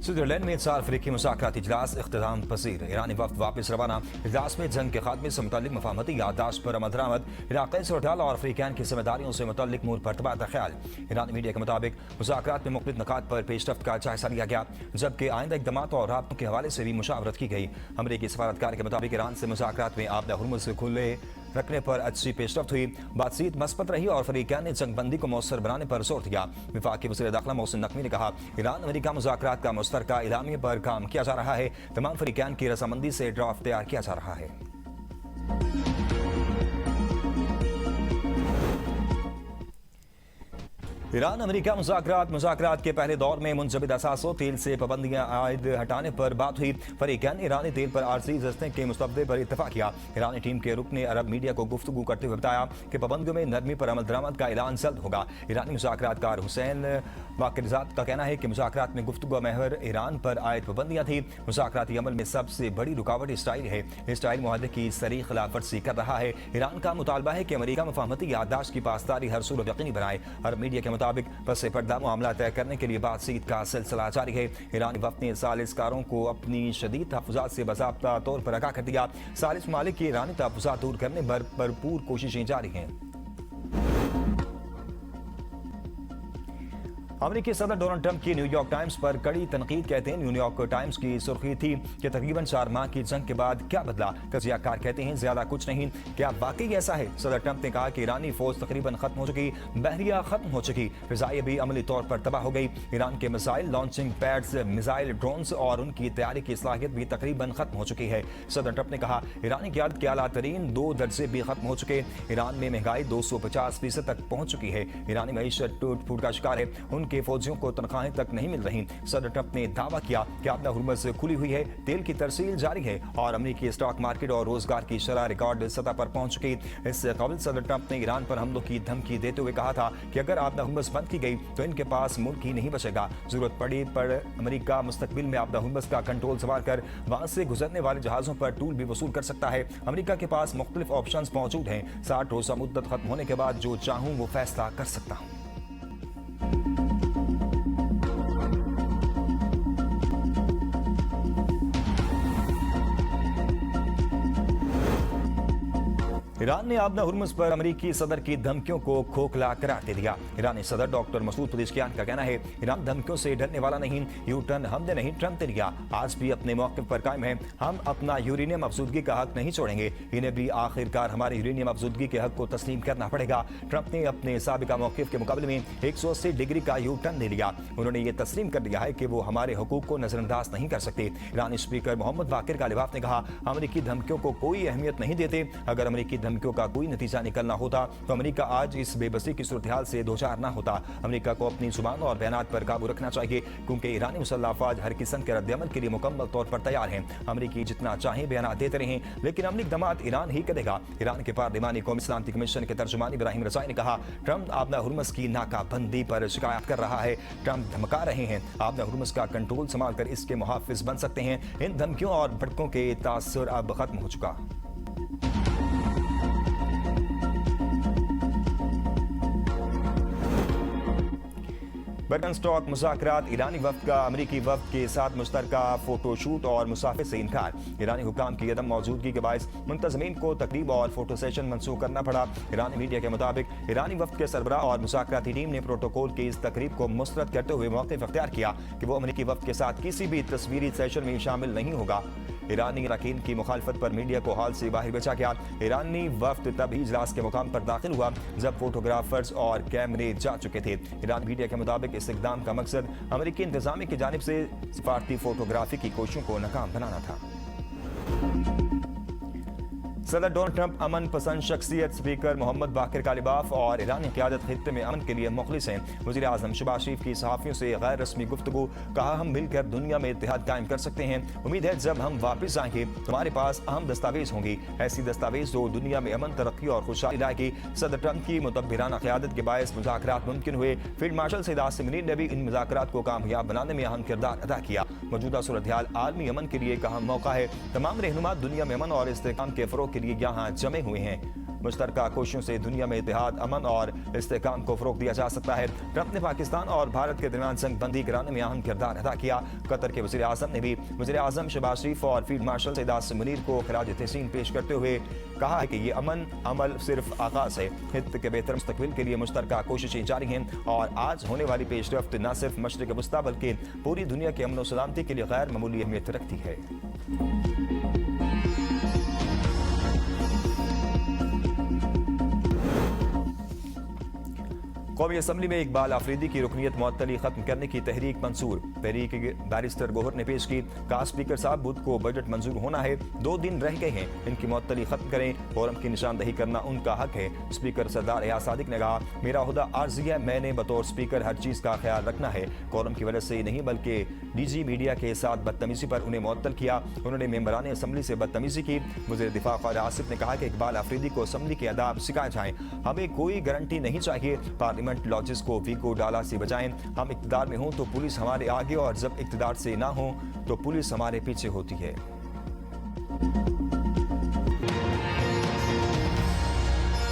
Switzerland में इस साल अफ्रीकी मुज़ाकराती इजलास इख्तिताम पसीर। ईरानी वफ्द वापस रवाना। इजलास में जंग के खात्मे से मुतल्लिक मफाहमती याददाश्त पर अमल दरामद, इराक़ी सूरत-ए-हाल और अफ्रीकैन की जिम्मेदारियों से मुतल्लिक अमूर पर तबादला ख्याल। ईरानी मीडिया के मुताबिक मुज़ाकरात में मुख्तलिफ निकात पर पेशरफ्त का जायजा लिया गया, जबकि आइंदा इक़दामात और राब्तों के हवाले से भी मुशावरत की गई। अमरीकी सफारतकार के मुताबिक ईरान से मुज़ाकरात में आबदा हुर्मुज़ खुले रखने पर अच्छी पेशरफ्त हुई। बातचीत मस्बत रही और फरीकैन ने जंगबंदी को मौसर बनाने पर जोर दिया। वफाकी वज़ीर दाखिला मोहसिन नकवी ने कहा, ईरान अमेरिका मुज़ाकरात का मुश्तरका इलामिया पर काम किया जा रहा है। तमाम फरीकैन की रजामंदी से ड्राफ्ट तैयार किया जा रहा है। ईरान अमेरिका मुज़ाकरात के पहले दौर में मुंजमद असासों तेल से पाबंदियां आयद हटाने पर बात हुई। फरीकैन ने ईरानी तेल पर आरजी जस्ते के मुस्तबदे पर इत्तफाक किया। ईरानी टीम के रुकन अरब मीडिया को गुफ्तगू करते हुए बताया कि पाबंदियों में नरमी पर अमल दरामद का ऐलान जल्द होगा। ईरानी मुज़ाकरातकार हुसैन वाकिरजाद का कहना है कि मुज़ाकरात में गुफ्तगू महवर ईरान पर आयद पाबंदियां थी। मुज़ाकराती अमल में सबसे बड़ी रुकावट इसराइल है। इसराइल मुआहदे की सरी खिलाफ वर्जी कर रहा है। ईरान का मुतालबा है कि अमेरिका मफाहमती याददाश्त की पासदारी हर सूरत यकीनी बनाए। अरब मीडिया के मुताबिक पसे पर्दा मामला तय करने के लिए बातचीत का सिलसिला जारी है। ईरानी वफ्द ने सालिसकारों को अपनी शदीद तहफ़्फ़ुज़ात से बाज़ाब्ता तौर पर आगाह कर दिया। सालिस ममालिक की ईरानी तहफ़्फ़ुज़ात दूर करने पर भरपूर कोशिशें जारी हैं। अमेरिकी सदर डोनाल्ड ट्रंप की न्यूयॉर्क टाइम्स पर कड़ी तनकीद। कहते हैं न्यूयॉर्क टाइम्स की सुर्खी थी कि तकरीबन 4 माह की जंग के बाद क्या बदला। तजियाकार कहते हैं ज्यादा कुछ नहीं। क्या वाकई ऐसा है? सदर ट्रंप ने कहा कि ईरानी फौज तकरीबन खत्म हो चुकी, बहरिया खत्म हो चुकी, फिजाई भी अमली तौर पर तबाह हो गई। ईरान के missile launching pads, missile drones और उनकी तैयारी की सलाहियत भी तकरीबन खत्म हो चुकी है। सदर ट्रंप ने कहा ईरानी क़यादत के आला तरीन 2 दर्जे भी खत्म हो चुके। ईरान में महंगाई 250% तक पहुंच चुकी है। ईरानी मईशत टूट फूट का शिकार है। उनके फौजियों को तनख्वाहें तक नहीं मिल रही। सदर ट्रंप ने दावा किया कि आबदा हुर्मुज़ खुली हुई है, तेल की तरसील जारी है और अमेरिकी स्टॉक मार्केट और रोजगार की शरह रिकॉर्ड सतह पर पहुंच चुकी। इससे कबल सदर ट्रंप ने ईरान पर हमलों की धमकी देते हुए कहा था कि अगर आबदा हुर्मुज़ बंद की गई तो इनके पास मुल्क ही नहीं बचेगा। जरूरत पड़ी पर अमेरिका मुस्तकबिल में आबदा हुर्मुज़ का कंट्रोल संभाल कर वहां से गुजरने वाले जहाजों पर टूल भी वसूल कर सकता है। अमेरिका के पास मुख्तलिफ ऑप्शंस मौजूद हैं। 60 रोज़ा मुद्दत खत्म होने के बाद जो चाहूं वो फैसला कर सकता हूं। ईरान ने आबदा हुर्मुज़ पर अमेरिकी सदर की धमकियों को खोखला करार दे दिया। ईरानी सदर डॉक्टर मसूद पेज़ेश्कियान का कहना है ईरान धमकियों से डरने वाला नहीं। यू टर्न हमने नहीं, ट्रंप ने लिया। आज भी अपने मौक़िफ़ पर कायम है। हम अपना यूरेनियम अफज़ूदगी का हक नहीं छोड़ेंगे। इन्हें भी आखिरकार हमारे यूरेनियम अफज़ूदगी के हक को तस्लीम करना पड़ेगा। ट्रंप ने अपने साबिका मौक़िफ़ के मुकाबले में 180 डिग्री का यू टर्न ले लिया। उन्होंने ये तस्लीम कर दिया है कि वो हमारे हुकूक को नज़रअंदाज नहीं कर सकते। ईरानी स्पीकर मोहम्मद बाकिर कालिबाफ ने कहा अमेरिकी धमकियों को कोई अहमियत नहीं देते। अगर अमेरिकी धमकियों का कोई नतीजा निकलना होता तो अमेरिका आज इस बेबसी की सूरत-ए-हाल से दो चार ना होता। अमेरिका को अपनी जुबान और बयानात पर काबू रखना चाहिए क्योंकि ईरानी मुसल्लह अफवाज हर किस्म के रद्द-ए-अमल के लिए मुकम्मल तौर पर तैयार हैं। अमेरिकी जितना चाहें बयानात देते रहें, लेकिन अमली इक़दामात ईरान ही करेगा। ईरान के पार्लिमानी कौमी सलामती कमीशन के तर्जुमान इब्राहिम रज़ाई ने कहा ट्रंप आबदा हुर्मुज़ की नाकाबंदी पर शिकायत कर रहा है। ट्रंप धमका रहे हैं। आबदा हुर्मुज़ का कंट्रोल संभाल कर इसके मुहाफ़िज बन सकते हैं। इन धमकियों और भड़कों के तासुर अब खत्म हो चुका। बर्गनस्टॉक मुज़ाकरात। ईरानी वफ्द का अमेरिकी वफ्द के साथ मुश्तरका फोटोशूट और मुसाफिर से इनकार। ईरानी हुकाम की अदम मौजूदगी के बायस मुंतज़मीन को तकरीब और फोटो सेशन मनसूख करना पड़ा। ईरानी मीडिया के मुताबिक ईरानी वफ्द के सरबराह और मुज़ाकराती टीम ने प्रोटोकॉल की इस तकरीब को मुस्तरद करते हुए मौक़िफ़ अख्तियार किया कि वो अमेरिकी वफ्द के साथ किसी भी तस्वीरी सेशन में शामिल नहीं होगा। ईरानी अरकान की मुखालफत पर मीडिया को हाल से बाहर भेजा गया। ईरानी वफ्द तभी इजलास के मुकाम पर दाखिल हुआ जब फोटोग्राफर्स और कैमरे जा चुके थे। ईरानी मीडिया के मुताबिक इस इक़दाम का मकसद अमेरिकी इंतजामिया की जानिब से सिफारती फोटोग्राफी की कोशिशों को नाकाम बनाना था। सदर डोनाल्ड ट्रंप अमन पसंद शख्सियत। स्पीकर मोहम्मद बाकिर कालिबाफ और ईरानी क़यादत खित्ते में अमन के लिए मुखलिस हैं। वज़ीर आज़म शहबाज शरीफ की सहाफ़ियों से गैर रस्मी गुफ्तगू। कहा हम मिलकर दुनिया में इत्तेहाद कायम कर सकते हैं। उम्मीद है जब हम वापस आएंगे तो हमारे पास अहम दस्तावेज होंगी, ऐसी दस्तावेज जो दुनिया में अमन, तरक्की और खुशहाली लाएगी। सदर ट्रंप की मुतब्बिराना क़यादत के बायस मुज़ाकरात मुमकिन हुए। फील्ड मार्शल सईद आसिम मुनीर ने भी इन मुज़ाकरात को कामयाब बनाने में अहम किरदार अदा किया। मौजूदा सूरत-ए-हाल आलमी अमन के लिए एक अहम मौका है। तमाम रहनुमा दुनिया में अमन और इस्तेहकाम के फ़रोग़ के लिए यहाँ जमे हुए हैं। मुश्तरका कोशिशों से दुनिया में इत्तेहाद, अमन और इस्तेहकाम को फरोग दिया जा सकता है। ट्रंप ने पाकिस्तान और भारत के दरमियान संगबंदी कराने में अहम किरदार अदा किया। कतर के वज़ीर आज़म ने भी वज़ीर आज़म शहबाज शरीफ और फील्ड मार्शल सईद आसिम मुनीर को खराज तहसीन पेश करते हुए कहा है कि ये अमन अमल सिर्फ आगाज है। हित के बेहतर मुस्तकबिल के लिए मुश्तरका कोशिशें जारी हैं और आज होने वाली पेशरफ्त न सिर्फ मशरिक वस्ता बल्कि पूरी दुनिया के अमन और सलामती के लिए गैर मामूली अहमियत रखती है। कौमी असम्बली में इकबाल आफरीदी की रुकनीत मुअत्तली खत्म करने की तहरीक मंजूर। तहरीक बैरिस्टर गोहर ने पेश की। कहा स्पीकर साहब बुध को बजट मंजूर होना है, 2 दिन रह गए हैं, इनकी मुअत्तली खत्म करें। फोरम की निशानदही करना उनका हक है। स्पीकर सरदार एयाज सादिक ने कहा मेरा ओहदा आर्जी है, मैंने बतौर स्पीकर हर चीज का ख्याल रखना है। कोरम की वजह से नहीं बल्कि निजी मीडिया के साथ बदतमीजी पर उन्हें मुअत्तल किया। उन्होंने मेंबरान असम्बली से बदतमीजी की। वज़ीर दिफा ख्वाजा आसिफ ने कहा कि इकबाल आफरीदी को असम्बली के आदाब सिखाए जाएं। हमें कोई गारंटी नहीं चाहिए पार्लियामेंट लॉजिस को वीको डाला से बजाएं। हम इक़्तिदार में हों तो पुलिस हमारे आगे और जब इक़्तिदार से ना हो तो पुलिस हमारे पीछे होती है।